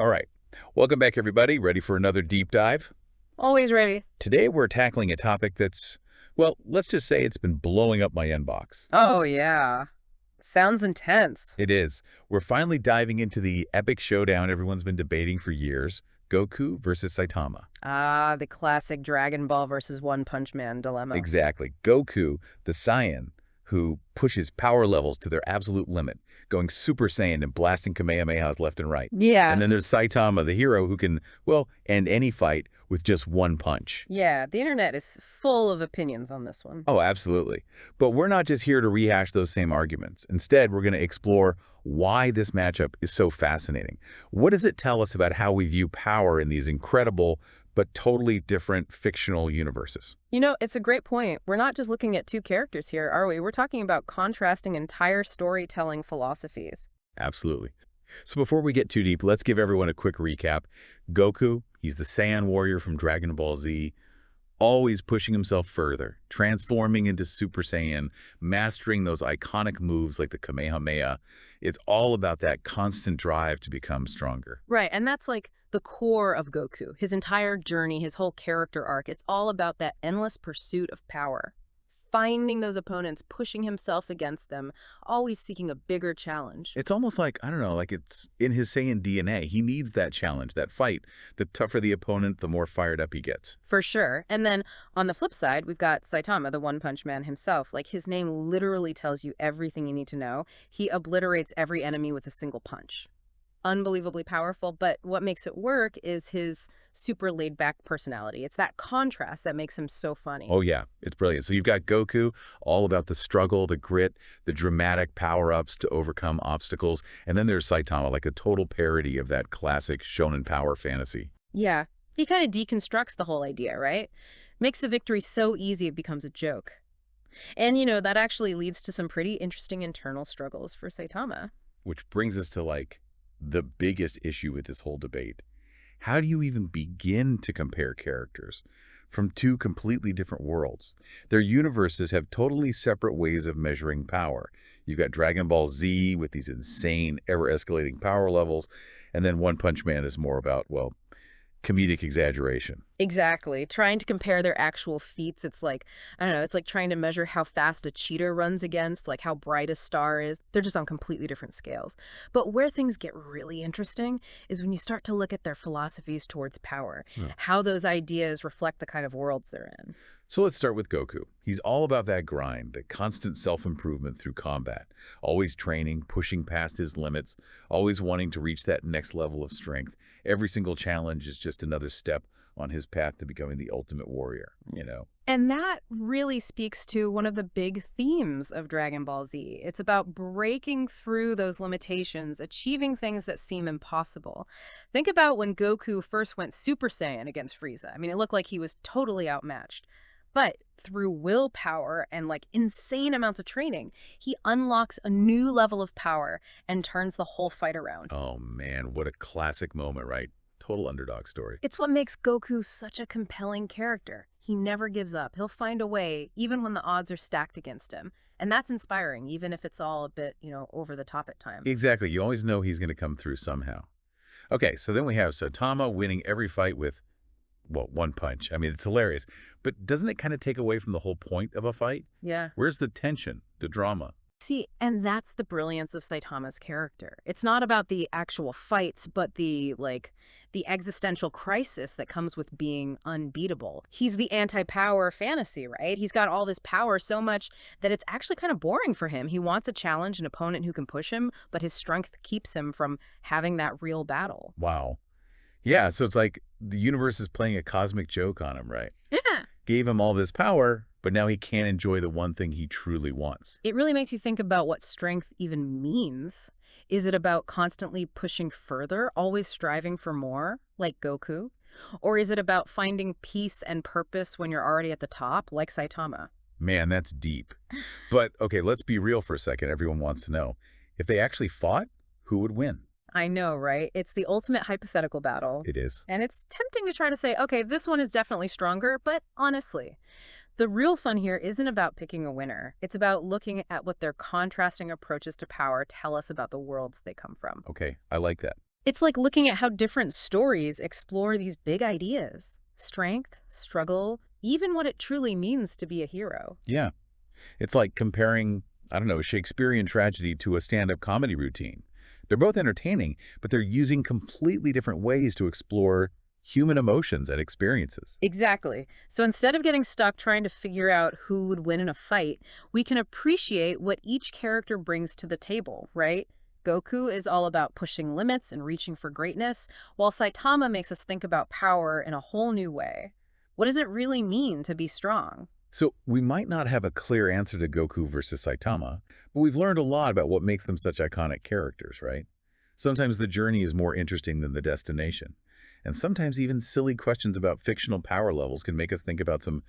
All right. Welcome back, everybody. Ready for another deep dive? Always ready. Today, we're tackling a topic that's, well, let's just say it's been blowing up my inbox. Oh, yeah. Sounds intense. It is. We're finally diving into the epic showdown everyone's been debating for years, Goku versus Saitama. Ah, the classic Dragon Ball versus One Punch Man dilemma. Exactly. Goku, the Saiyan, who pushes power levels to their absolute limit, going Super Saiyan and blasting Kamehamehas left and right. And Yeah. then there's Saitama, the hero, who can, well, end any fight with just one punch. Yeah, the internet is full of opinions on this one. Oh, absolutely. But we're not just here to rehash those same arguments. Instead, we're going to explore why this matchup is so fascinating. What does it tell us about how we view power in these incredible but totally different fictional universes? You know, it's a great point. We're not just looking at two characters here, are we? We're talking about contrasting entire storytelling philosophies. Absolutely. So before we get too deep, let's give everyone a quick recap. Goku, he's the Saiyan warrior from Dragon Ball Z, always pushing himself further, transforming into Super Saiyan, mastering those iconic moves like the Kamehameha. It's all about that constant drive to become stronger. Right, and that's like the core of Goku. His entire journey, his whole character arc, it's all about that endless pursuit of power. Finding those opponents, pushing himself against them, always seeking a bigger challenge. It's almost like, I don't know, like it's in his Saiyan DNA. He needs that challenge, that fight. The tougher the opponent, the more fired up he gets. For sure. And then on the flip side, we've got Saitama, the One Punch Man himself. Like, his name literally tells you everything you need to know. He obliterates every enemy with a single punch. Unbelievably powerful, but what makes it work is his super laid-back personality. It's that contrast that makes him so funny. Oh, yeah, it's brilliant. So you've got Goku, all about the struggle, the grit, the dramatic power-ups to overcome obstacles. And then there's Saitama, like a total parody of that classic shonen power fantasy. Yeah, he kind of deconstructs the whole idea, right? Makes the victory so easy it becomes a joke. And, you know, that actually leads to some pretty interesting internal struggles for Saitama. Which brings us to, like, the biggest issue with this whole debate. How do you even begin to compare characters from two completely different worlds? Their universes have totally separate ways of measuring power. You've got Dragon Ball Z with these insane, ever-escalating power levels, and then One Punch Man is more about, well, comedic exaggeration. Exactly. Trying to compare their actual feats, it's like, I don't know, it's like trying to measure how fast a cheetah runs against, like how bright a star is. They're just on completely different scales. But where things get really interesting is when you start to look at their philosophies towards power, Yeah. how those ideas reflect the kind of worlds they're in. So let's start with Goku. He's all about that grind, the constant self-improvement through combat, always training, pushing past his limits, always wanting to reach that next level of strength. Every single challenge is just another step on his path to becoming the ultimate warrior, you know? And that really speaks to one of the big themes of Dragon Ball Z. It's about breaking through those limitations, achieving things that seem impossible. Think about when Goku first went Super Saiyan against Frieza. I mean, it looked like he was totally outmatched. But through willpower and like insane amounts of training, he unlocks a new level of power and turns the whole fight around. Oh man, what a classic moment, right? Total underdog story. It's what makes Goku such a compelling character. He never gives up. He'll find a way, even when the odds are stacked against him. And that's inspiring, even if it's all a bit, over the top at times. Exactly. You always know he's going to come through somehow. Okay, so then we have Saitama winning every fight with, well, one punch. I mean, it's hilarious. But doesn't it kind of take away from the whole point of a fight? Yeah. Where's the tension, the drama? See, and that's the brilliance of Saitama's character. It's not about the actual fights, but the existential crisis that comes with being unbeatable. He's the anti-power fantasy, right? He's got all this power so much that it's actually kind of boring for him. He wants a challenge, an opponent who can push him, but his strength keeps him from having that real battle. Wow. Yeah, so it's like the universe is playing a cosmic joke on him, right? Yeah. Gave him all this power, but now he can't enjoy the one thing he truly wants. It really makes you think about what strength even means. Is it about constantly pushing further, always striving for more, like Goku? Or is it about finding peace and purpose when you're already at the top, like Saitama? Man, that's deep. But, okay, let's be real for a second. Everyone wants to know. If they actually fought, who would win? I know, right? It's the ultimate hypothetical battle. It is. And it's tempting to try to say, okay, this one is definitely stronger, but honestly, the real fun here isn't about picking a winner. It's about looking at what their contrasting approaches to power tell us about the worlds they come from. Okay, I like that. It's like looking at how different stories explore these big ideas. Strength, struggle, even what it truly means to be a hero. Yeah. It's like comparing, I don't know, Shakespearean tragedy to a stand-up comedy routine. They're both entertaining, but they're using completely different ways to explore human emotions and experiences. Exactly. So instead of getting stuck trying to figure out who would win in a fight, we can appreciate what each character brings to the table, right? Goku is all about pushing limits and reaching for greatness, while Saitama makes us think about power in a whole new way. What does it really mean to be strong? So we might not have a clear answer to Goku versus Saitama, but we've learned a lot about what makes them such iconic characters, right? Sometimes the journey is more interesting than the destination. And sometimes even silly questions about fictional power levels can make us think about some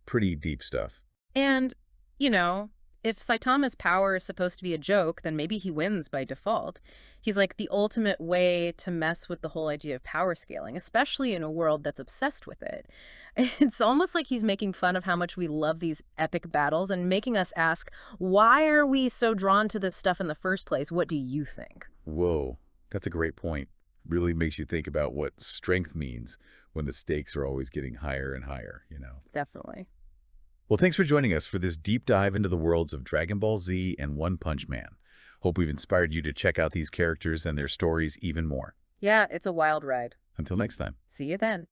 pretty deep stuff. And, you know, if Saitama's power is supposed to be a joke, then maybe he wins by default. He's like the ultimate way to mess with the whole idea of power scaling, especially in a world that's obsessed with it. It's almost like he's making fun of how much we love these epic battles and making us ask, why are we so drawn to this stuff in the first place? What do you think? Whoa, that's a great point. Really makes you think about what strength means when the stakes are always getting higher and higher. Definitely. Well, thanks for joining us for this deep dive into the worlds of Dragon Ball Z and One Punch Man. Hope we've inspired you to check out these characters and their stories even more. Yeah, it's a wild ride. Until next time. See you then.